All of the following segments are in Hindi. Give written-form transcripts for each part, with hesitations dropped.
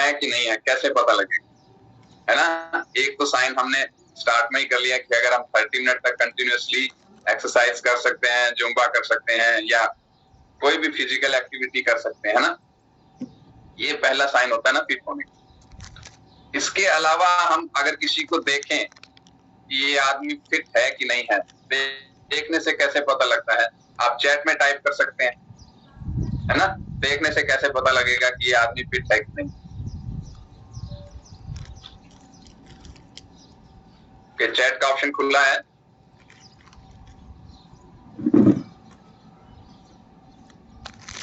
है कि नहीं है, कैसे पता लगेगा, है ना। एक तो साइन हमने स्टार्ट में ही कर लिया कि अगर हम 30 मिनट तक कंटिन्यूअसली एक्सरसाइज कर सकते हैं, जुम्बा कर सकते हैं या कोई भी फिजिकल एक्टिविटी कर सकते हैं ना, ये पहला साइन होता है ना फिट होने का। इसके अलावा हम अगर किसी को देखें कि ये आदमी फिट है कि नहीं है, देखने से कैसे पता लगता है, आप चैट में टाइप कर सकते हैं, है ना। देखने से कैसे पता लगेगा कि ये आदमी फिट है कि नहीं। कि चैट का ऑप्शन खुला है।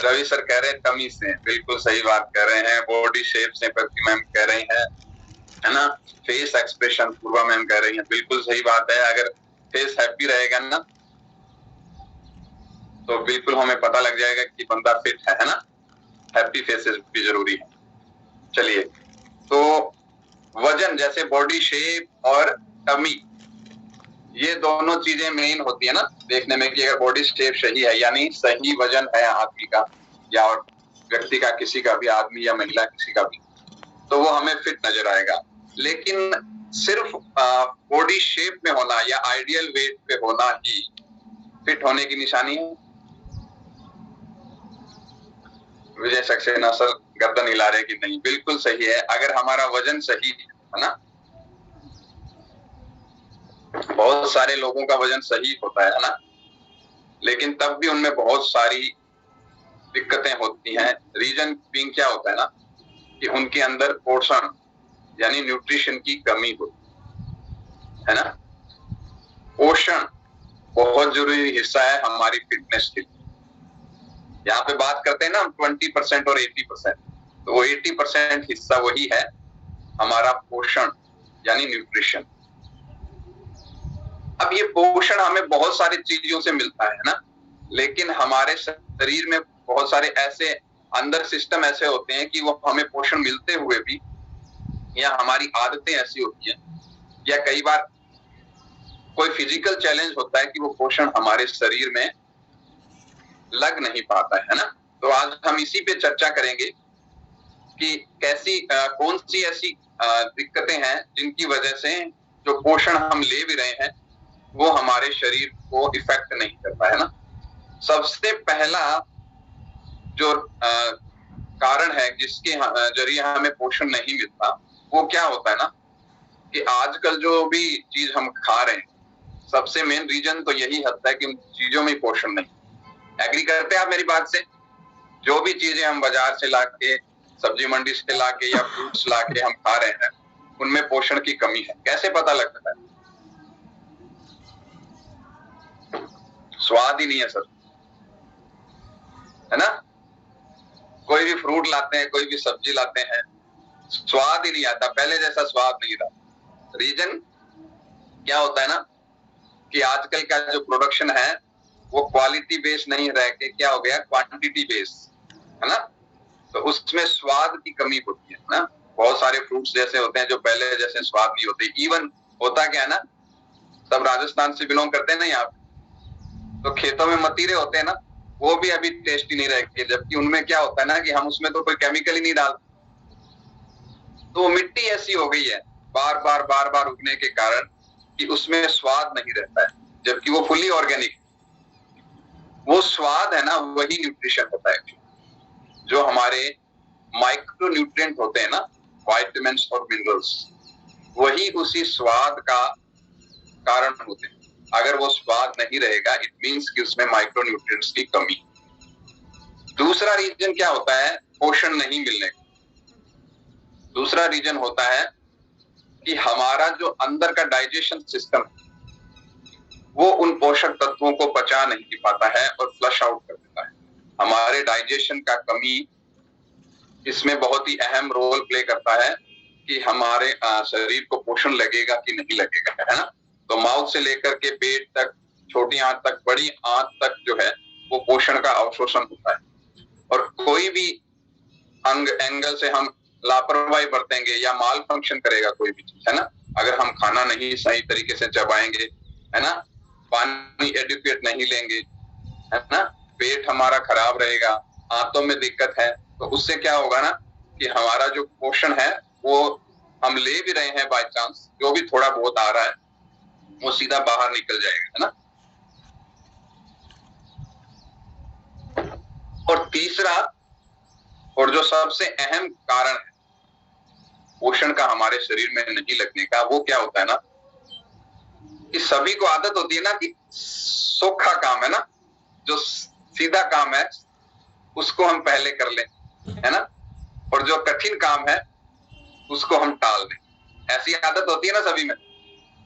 रवि सर कह रहे हैं टमी से, बिल्कुल सही बात कर रहे हैं। बॉडी शेप से प्रति मैम कह रही है ना। फेस एक्सप्रेशन पूर्वा मैम कह रही है, बिल्कुल सही बात है। अगर फेस हैप्पी रहेगा ना तो बिल्कुल हमें पता लग जाएगा कि बंदा फिट है ना। हैप्पी फेसेस भी जरूरी है। चलिए, तो वजन जैसे बॉडी शेप और टमी, ये दोनों चीजें मेन होती है ना देखने में कि अगर बॉडी शेप सही है यानी सही वजन है आदमी का या और व्यक्ति का, किसी का भी, आदमी या महिला किसी का भी, तो वो हमें फिट नजर आएगा। लेकिन सिर्फ बॉडी शेप में होना या आइडियल वेट पे होना ही फिट होने की निशानी है। विजय सक्सेना सर गर्दन हिला रहे कि नहीं, बिल्कुल सही है। अगर हमारा वजन सही है ना, बहुत सारे लोगों का वजन सही होता है ना, लेकिन तब भी उनमें बहुत सारी दिक्कतें होती हैं। रीजन बीइंग क्या होता है ना कि उनके अंदर पोषण यानी न्यूट्रिशन की कमी होती है ना। पोषण बहुत जरूरी हिस्सा है हमारी फिटनेस के लिए। यहाँ पे बात करते हैं ना हम 20% और 80%, तो वो 80% हिस्सा वही है हमारा पोषण यानी न्यूट्रिशन। अब ये पोषण हमें बहुत सारी चीजों से मिलता है ना, लेकिन हमारे शरीर में बहुत सारे ऐसे अंदर सिस्टम ऐसे होते हैं कि वो हमें पोषण मिलते हुए भी, या हमारी आदतें ऐसी होती हैं, या कई बार कोई फिजिकल चैलेंज होता है कि वो पोषण हमारे शरीर में लग नहीं पाता है ना। तो आज हम इसी पे चर्चा करेंगे कि कैसी कौन सी ऐसी दिक्कतें हैं जिनकी वजह से जो पोषण हम ले भी रहे हैं वो हमारे शरीर को इफेक्ट नहीं करता है ना। सबसे पहला जो कारण है जिसके जरिए हमें पोषण नहीं मिलता, वो क्या होता है ना कि आजकल जो भी चीज हम खा रहे हैं, सबसे मेन रीजन तो यही होता है कि उन चीजों में पोषण नहीं। एग्री करते हैं आप मेरी बात से? जो भी चीजें हम बाजार से लाके, सब्जी मंडी से लाके या फ्रूट्स लाके हम खा रहे हैं, उनमें पोषण की कमी है। कैसे पता लगता है? स्वाद ही नहीं है सर, है ना। कोई भी फ्रूट लाते हैं, कोई भी सब्जी लाते हैं, स्वाद ही नहीं आता, पहले जैसा स्वाद नहीं रहा। रीजन क्या होता है ना कि आजकल का जो प्रोडक्शन है वो क्वालिटी बेस्ड नहीं रह के क्या हो गया, क्वांटिटी बेस्ड, है ना। तो उसमें स्वाद की कमी होती है ना। बहुत सारे फ्रूट्स जैसे होते हैं जो पहले जैसे स्वाद नहीं होते। इवन होता क्या है ना, सब राजस्थान से बिलोंग करते हैं ना यहाँ पे, तो खेतों में मतीरे होते हैं ना, वो भी अभी टेस्टी नहीं रहे, जबकि उनमें क्या होता है ना कि हम उसमें तो कोई केमिकल ही नहीं डालते। तो वो मिट्टी ऐसी हो गई है बार बार उगने के कारण कि उसमें स्वाद नहीं रहता है, जबकि वो फुली ऑर्गेनिक। वो स्वाद है ना, वही न्यूट्रिशन होता है। जो हमारे माइक्रो न्यूट्रिएंट होते हैं ना, विटामिन्स और मिनरल्स, वही उसी स्वाद का कारण होते हैं। अगर वो स्वाद नहीं रहेगा, इट मींस कि उसमें माइक्रो न्यूट्रिएंट्स की कमी। दूसरा रीजन क्या होता है पोषण नहीं मिलने का? दूसरा रीजन होता है कि हमारा जो अंदर का डाइजेशन सिस्टम है वो उन पोषक तत्वों को पचा नहीं पाता है और फ्लश आउट कर देता है। हमारे डाइजेशन का कमी इसमें बहुत ही अहम रोल प्ले करता है कि हमारे शरीर को पोषण लगेगा कि नहीं लगेगा, है ना। तो माउथ से लेकर के पेट तक, छोटी आंत तक, बड़ी आंत तक जो है वो पोषण का अवशोषण होता है। और कोई भी अंग एंगल से हम लापरवाही बरतेंगे या माल फंक्शन करेगा कोई भी चीज, है ना। अगर हम खाना नहीं सही तरीके से चबाएंगे, है ना, पानी एडिक्वेट नहीं लेंगे, है ना, पेट हमारा खराब रहेगा, आंतों में दिक्कत है, तो उससे क्या होगा ना कि हमारा जो पोषण है वो हम ले भी रहे हैं, बाय चांस जो भी थोड़ा बहुत आ रहा है वो सीधा बाहर निकल जाएगा, है ना। और तीसरा और जो सबसे अहम कारण है पोषण का हमारे शरीर में नहीं लगने का, वो क्या होता है ना कि सभी को आदत होती है ना कि सोखा काम है ना, जो सीधा काम है उसको हम पहले कर लें, है ना, और जो कठिन काम है उसको हम टाल दें। ऐसी आदत होती है ना सभी में,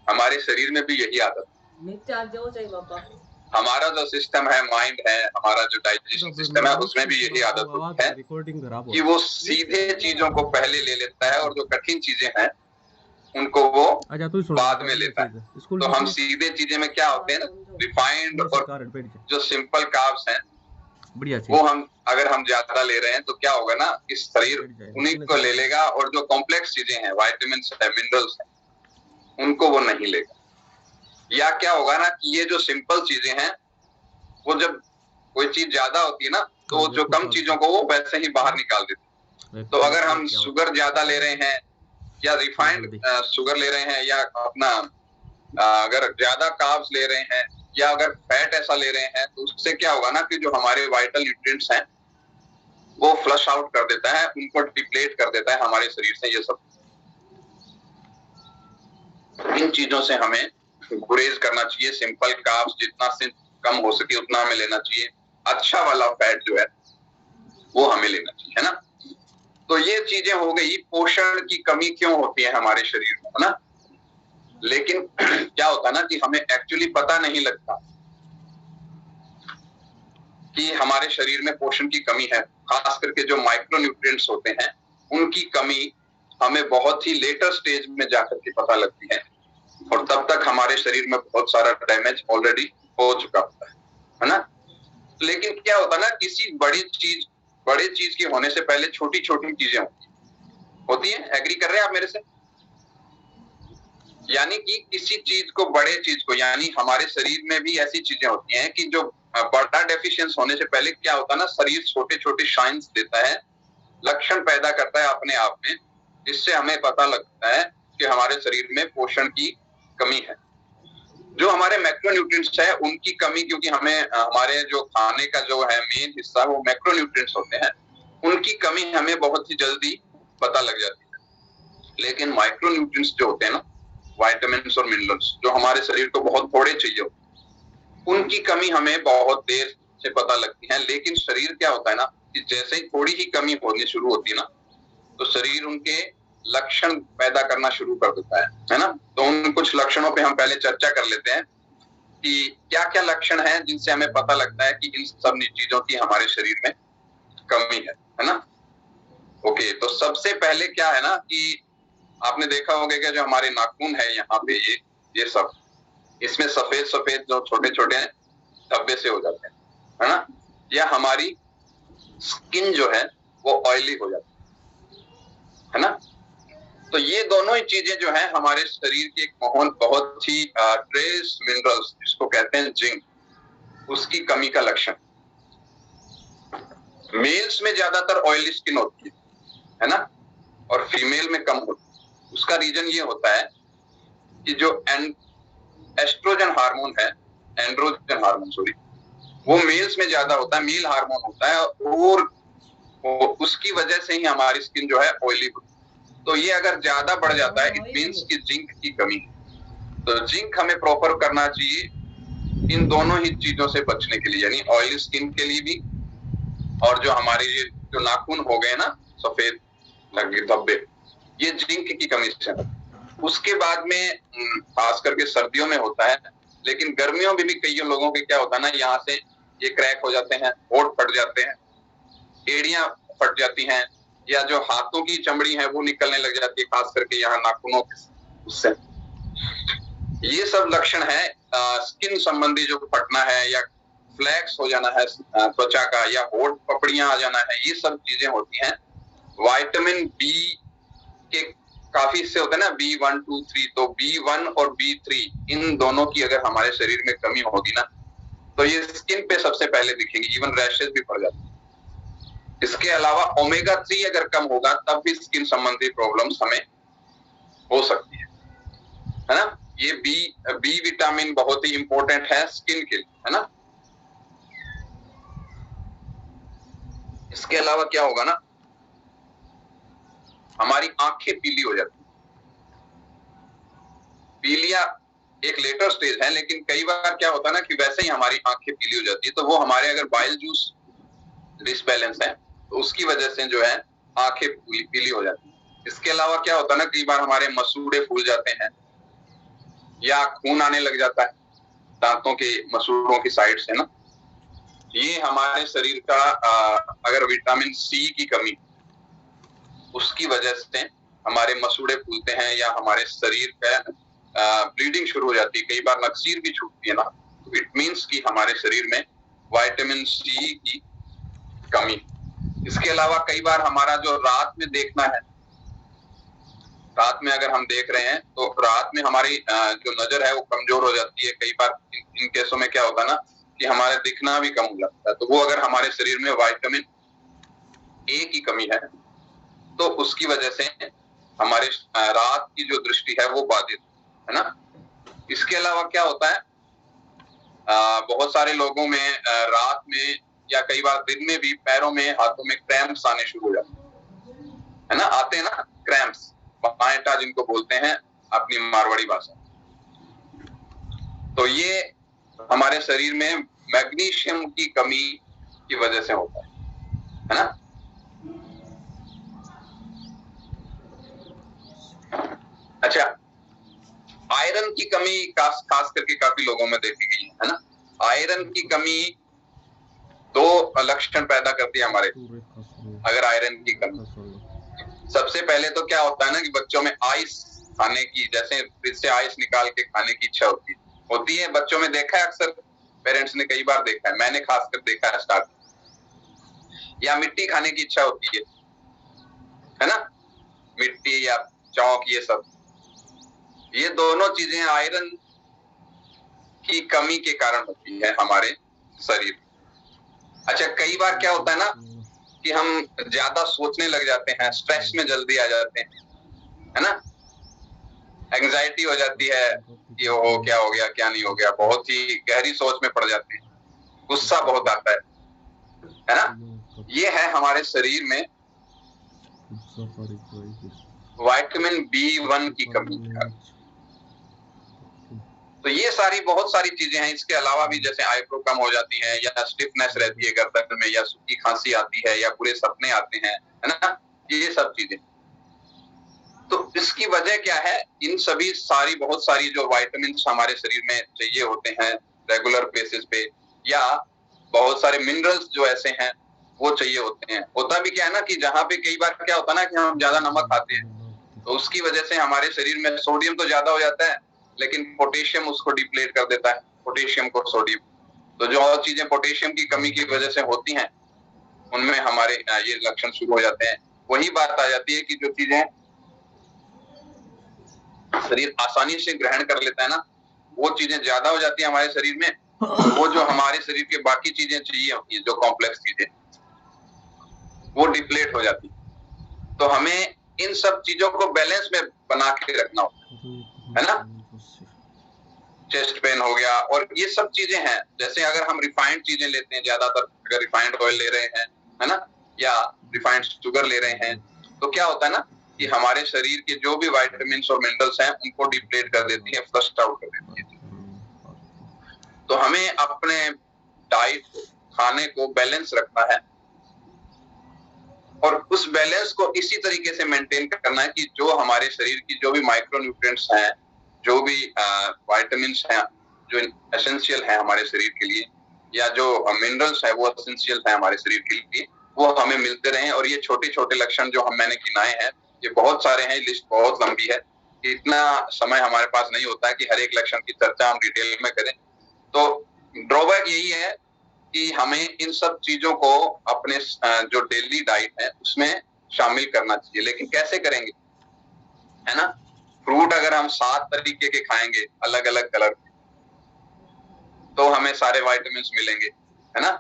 हमारे शरीर में भी यही आदत है। हमारा जो सिस्टम है, माइंड है, हमारा जो डाइजेशन सिस्टम है, उसमें भी यही आदत है कि वो सीधे चीजों को पहले ले लेता है और जो कठिन चीजें हैं उनको वो बाद में लेता है। तो हम सीधे चीजें में क्या होते हैं ना, रिफाइंड और जो सिंपल कार्ब्स हैं वो अगर हम ज्यादा ले रहे हैं तो क्या होगा ना, इस शरीर उन्हीं को ले लेगा और जो कॉम्प्लेक्स चीजें हैं, वाइटामिन है, मिनरल्स हैं, उनको वो नहीं लेगा। या क्या होगा ना कि ये जो सिंपल चीजें हैं वो जब कोई चीज ज्यादा होती है ना तो जो कम चीजों को वो वैसे ही बाहर निकाल देते। तो अगर हम शुगर ज्यादा ले रहे हैं या रिफाइंड शुगर ले रहे हैं या अपना अगर ज्यादा कार्ब्स ले रहे हैं या अगर फैट ऐसा ले रहे हैं तो उससे क्या होगा ना कि जो हमारे वाइटल न्यूट्रिएंट्स हैं वो फ्लश आउट कर देता है, उनको डिप्लेट कर देता है हमारे शरीर से। ये सब इन चीजों से हमें गुरेज करना चाहिए। सिंपल कार्ब्स जितना से कम हो सके उतना हमें लेना चाहिए। अच्छा वाला फैट जो है वो हमें लेना चाहिए, है ना। तो ये चीजें हो गई पोषण की कमी क्यों होती है हमारे शरीर में, है ना। लेकिन क्या होता है ना कि हमें एक्चुअली पता नहीं लगता कि हमारे शरीर में पोषण की कमी है। खास करके जो माइक्रो न्यूट्रिएंट्स होते हैं उनकी कमी हमें बहुत ही लेटर स्टेज में जाकर के पता लगती है और तब तक हमारे शरीर में बहुत सारा डैमेज ऑलरेडी हो चुका होता है ना। लेकिन क्या होता है ना, किसी बड़े चीज के होने से पहले छोटी छोटी चीजें होती है। एग्री कर रहे हैं आप मेरे से? यानी कि किसी चीज को, बड़े चीज को, यानी हमारे शरीर में भी ऐसी चीजें होती हैं कि जो बड़ा डेफिशिएंस होने से पहले क्या होता है ना, शरीर छोटे छोटे साइंस देता है, लक्षण पैदा करता है अपने आप में, जिससे हमें पता लगता है कि हमारे शरीर में पोषण की कमी है। जो हमारे मैक्रोन्यूट्रिएंट्स है उनकी कमी, क्योंकि हमें हमारे जो खाने का जो है मेन हिस्सा वो मैक्रोन्यूट्रिएंट्स होते हैं, उनकी कमी हमें बहुत ही जल्दी पता लग जाती है। लेकिन माइक्रोन्यूट्रिएंट्स जो होते हैं ना, विटामिन्स और मिनरल्स, जो हमारे शरीर को बहुत थोड़े चाहिए, उनकी कमी हमें बहुत देर से पता लगती है। लेकिन शरीर क्या होता है ना कि जैसे ही थोड़ी ही कमी होनी शुरू होती है ना तो शरीर उनके लक्षण पैदा करना शुरू कर देता है ना। तो उन कुछ लक्षणों पे हम पहले चर्चा कर लेते हैं कि क्या क्या लक्षण हैं जिनसे हमें पता लगता है कि इन सब चीजों की हमारे शरीर में कमी है ना। ओके, तो सबसे पहले क्या है ना कि आपने देखा होगा कि जो हमारे नाखून है यहाँ पे ये सब, इसमें सफेद सफेद जो छोटे छोटे धब्बे से हो जाते हैं, है ना। या हमारी स्किन जो है वो ऑयली हो जाती है ना। तो ये दोनों ही चीजें जो है हमारे शरीर की एक बहुत ही ट्रेस मिनरल्स जिसको कहते हैं जिंक, उसकी कमी का लक्षण। मेल्स में ज्यादातर ऑयली स्किन होती है ना, और फीमेल में कम होती है। उसका रीजन ये होता है कि जो एस्ट्रोजन हार्मोन है, एंड्रोजन हार्मोन सॉरी, वो मेल्स में ज्यादा होता है, मेल हार्मोन होता है, और उसकी वजह से ही हमारी स्किन जो है ऑयली होती है। तो ये अगर ज्यादा बढ़ जाता है, इट मींस कि जिंक की कमी। तो जिंक हमें प्रॉपर करना चाहिए इन दोनों ही चीजों से बचने के लिए, यानी ऑयली स्किन के लिए भी, और जो हमारे ये जो नाखून हो गए ना सफेद लगे धब्बे, ये जिंक की कमी से। उसके बाद में खास करके सर्दियों में होता है, लेकिन गर्मियों में भी कई लोगों के क्या होता है ना, यहाँ से ये क्रैक हो जाते हैं, होंठ फट जाते हैं, एड़ियां फट जाती हैं, या जो हाथों की चमड़ी है वो निकलने लग जाती है, खास करके यहाँ नाखूनों उससे। ये सब लक्षण है स्किन संबंधी, जो फटना है या फ्लैक्स हो जाना है त्वचा का, या होंठ पपड़ियां आ जाना है, ये सब चीजें होती हैं। विटामिन बी के काफी हिस्से होते हैं ना, B1, 2, 3, तो B1 और B3 इन दोनों की अगर हमारे शरीर में कमी होगी ना तो ये स्किन पे सबसे पहले दिखेंगी, इवन रैशेस भी पड़ जाती है। इसके अलावा ओमेगा 3 अगर कम होगा तब भी स्किन संबंधी प्रॉब्लम्स हमें हो सकती है ना। ये बी विटामिन बहुत ही इंपॉर्टेंट है स्किन के लिए, है ना। इसके अलावा क्या होगा ना, हमारी आंखें पीली हो जाती है। पीलिया एक लेटर स्टेज है, लेकिन कई बार क्या होता है ना कि वैसे ही हमारी आंखें पीली हो जाती है, तो वो हमारे अगर बाइल जूस डिसबैलेंस है तो उसकी वजह से जो है आंखें पीली हो जाती है। इसके अलावा क्या होता है ना, कई बार हमारे मसूड़े फूल जाते हैं या खून आने लग जाता है दांतों के मसूड़ों की साइड से ना। ये हमारे शरीर का अगर विटामिन सी की कमी उसकी वजह से हमारे मसूड़े फूलते हैं या हमारे शरीर का ब्लीडिंग शुरू हो जाती है, कई बार नक्सीर भी छूटती है ना। तो इट मीन्स कि हमारे शरीर में विटामिन सी की कमी। इसके अलावा कई बार हमारा जो रात में देखना है, रात में अगर हम देख रहे हैं तो रात में हमारी जो नजर है वो कमजोर हो जाती है। कई बार इन केसों में क्या होता है ना कि हमारे दिखना भी कम हो जाता है, तो वो अगर हमारे शरीर में विटामिन ए की कमी है तो उसकी वजह से हमारे रात की जो दृष्टि है वो बाधित है ना। इसके अलावा क्या होता है, बहुत सारे लोगों में रात में या कई बार दिन में भी पैरों में हाथों में क्रैम्प्स आने शुरू हो जाते है ना, आते हैं ना क्रैम्प्स, बाएटा जिनको बोलते हैं अपनी मारवाड़ी भाषा। तो ये हमारे शरीर में मैग्नीशियम की कमी की वजह से होता है ना। अच्छा, आयरन की कमी खास करके काफी लोगों में देखी गई है ना। आयरन की कमी दो लक्षण पैदा करती है हमारे, अगर आयरन की कमी, सबसे पहले तो क्या होता है ना कि बच्चों में आइस खाने की, जैसे फ्रिज से आइस निकाल के खाने की इच्छा होती है बच्चों में। देखा है अक्सर पेरेंट्स ने कई बार देखा है, मैंने खासकर देखा है स्टार्ट। या मिट्टी खाने की इच्छा होती है ना, मिट्टी या चौक, ये सब, ये दोनों चीजें आयरन की कमी के कारण होती है हमारे शरीर। अच्छा, कई बार क्या होता है ना कि हम ज्यादा सोचने लग जाते हैं, स्ट्रेस में जल्दी आ जाते हैं, है ना। एंग्जाइटी हो जाती है कि ओ क्या हो गया क्या नहीं हो गया, बहुत ही गहरी सोच में पड़ जाते हैं, गुस्सा बहुत आता है ना। ये है हमारे शरीर में विटामिन B1 की कमी। तो ये सारी बहुत सारी चीजें हैं। इसके अलावा भी जैसे आईब्रो कम हो जाती है या स्टिफनेस रहती है गर्दन में, या सूखी खांसी आती है, या बुरे सपने आते हैं, है ना, ये सब चीजें। तो इसकी वजह क्या है, इन सभी सारी बहुत सारी जो विटामिन हमारे शरीर में चाहिए होते हैं रेगुलर बेसिस पे, या बहुत सारे मिनरल्स जो ऐसे हैं वो चाहिए होते हैं। होता भी क्या है ना कि जहाँ पे कई बार क्या होता है ना कि हम ज्यादा नमक खाते हैं, तो उसकी वजह से हमारे शरीर में सोडियम तो ज्यादा हो जाता है, लेकिन पोटेशियम उसको डिप्लेट कर देता है, पोटेशियम को सोडियम। तो जो और चीजें पोटेशियम की कमी की वजह से होती हैं उनमें हमारे ये लक्षण शुरू हो जाते हैं। वही बात आ जाती है कि जो चीजें शरीर आसानी से ग्रहण कर लेता है ना, वो चीजें ज्यादा हो जाती है हमारे शरीर में, और वो जो हमारे शरीर के बाकी चीजें चाहिए होती है, जो कॉम्प्लेक्स चीजें, वो डिप्लेट हो जाती है। तो हमें इन सब चीजों को बैलेंस में बना के रखना होता है ना। चेस्ट पेन हो गया और ये सब चीजें हैं। जैसे अगर हम रिफाइंड चीजें लेते हैं, ज्यादातर अगर रिफाइंड ऑयल ले रहे हैं, है ना, या रिफाइंड शुगर ले रहे हैं, तो क्या होता है ना कि हमारे शरीर के जो भी विटामिन और मिनरल्स हैं उनको डिप्लेट कर देती है, फ्लश्ड आउट कर देती है। तो हमें अपने डाइट खाने को बैलेंस रखना है, और उस बैलेंस को इसी तरीके से मेंटेन करना है कि जो हमारे शरीर की जो भी माइक्रो न्यूट्रिएंट्स हैं, जो भी विटामिन हैं जो एसेंशियल है हमारे शरीर के लिए, या जो मिनरल्स है वो एसेंशियल है हमारे शरीर के लिए, वो हमें मिलते रहें। और ये छोटे छोटे लक्षण जो मैंने गिनाए हैं, ये बहुत सारे हैं, लिस्ट बहुत लंबी है, इतना समय हमारे पास नहीं होता है कि हर एक लक्षण की चर्चा हम डिटेल में करें। तो ड्रॉबैक यही है कि हमें इन सब चीजों को अपने जो डेली डाइट है उसमें शामिल करना चाहिए। लेकिन कैसे करेंगे, है ना। फ्रूट अगर हम 7 तरीके के खाएंगे अलग अलग कलर के, तो हमें सारे विटामिन मिलेंगे, है ना।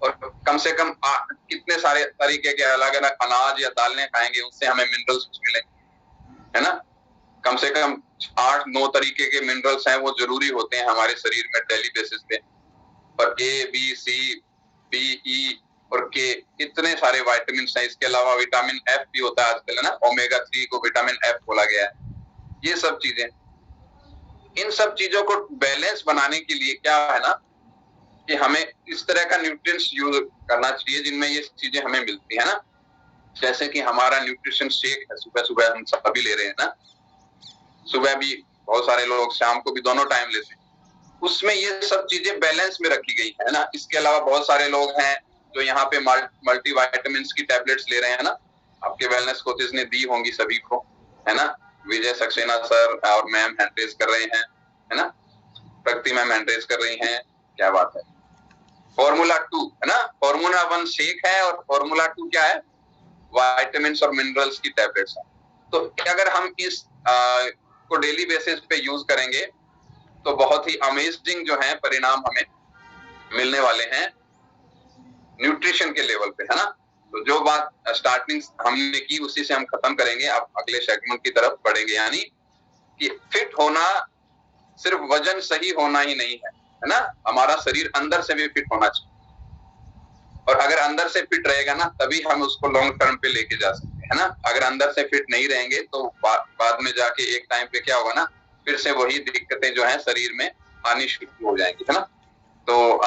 और कम से कम कितने सारे तरीके के अलग अलग अनाज या दालें खाएंगे, उससे हमें मिनरल्स मिलेंगे, है ना। कम से कम 8-9 तरीके के मिनरल्स हैं, वो जरूरी होते हैं हमारे शरीर में डेली बेसिस पे। और ए, बी, सी, बी, ई और के, इतने सारे विटामिन हैं। इसके अलावा विटामिन एफ भी होता है आजकल, है ना, ओमेगा 3 को विटामिन एफ बोला गया है। ये सब चीजें, इन सब चीजों को बैलेंस बनाने के लिए क्या है ना, कि हमें इस तरह का न्यूट्रिएंट्स यूज करना चाहिए जिनमें ये चीजें हमें मिलती है ना। जैसे कि हमारा न्यूट्रिशन शेक है, सुबह सुबह हम सभी ले रहे हैं ना, सुबह भी बहुत सारे लोग, शाम को भी, दोनों टाइम लेते हैं। उसमें ये सब चीजें बैलेंस में रखी गई है ना। इसके अलावा बहुत सारे लोग हैं जो यहाँ पे मल्टी वाइटामिन की टैबलेट्स ले रहे हैं ना। आपके वेलनेस कोचेस ने दी होंगी सभी को, है ना। विजय सक्सेना सर और मैम हैंड रेज कर रहे हैं, है ना। प्रगति मैम हैंड रेज कर रही हैं, क्या बात है। फॉर्मूला 2 है ना, फॉर्मूला 1 शेक है और फॉर्मूला 2 क्या है, विटामिन और मिनरल्स की टैबलेट्स है। तो अगर हम इस को डेली बेसिस पे यूज करेंगे तो बहुत ही अमेजिंग जो है परिणाम हमें मिलने वाले हैं न्यूट्रिशन के लेवल पे, है ना। तो जो बात स्टार्टिंग हमने की उसी से हम खत्म करेंगे, अब अगले सेगमेंट की तरफ बढ़ेंगे। यानी कि फिट होना सिर्फ वजन सही होना ही नहीं है ना, हमारा शरीर अंदर से भी फिट होना चाहिए। और अगर अंदर से फिट रहेगा ना, तभी हम उसको लॉन्ग टर्म पे लेके जा सकते हैं, है ना। अगर अंदर से फिट नहीं रहेंगे तो बाद में जाके एक टाइम पे क्या होगा ना, फिर से वही दिक्कतें जो है शरीर में आनी शुरू हो जाएंगी, है ना। तो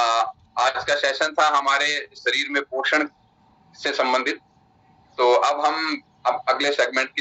आज का सेशन था हमारे शरीर में पोषण से संबंधित। तो अब हम अगले सेगमेंट की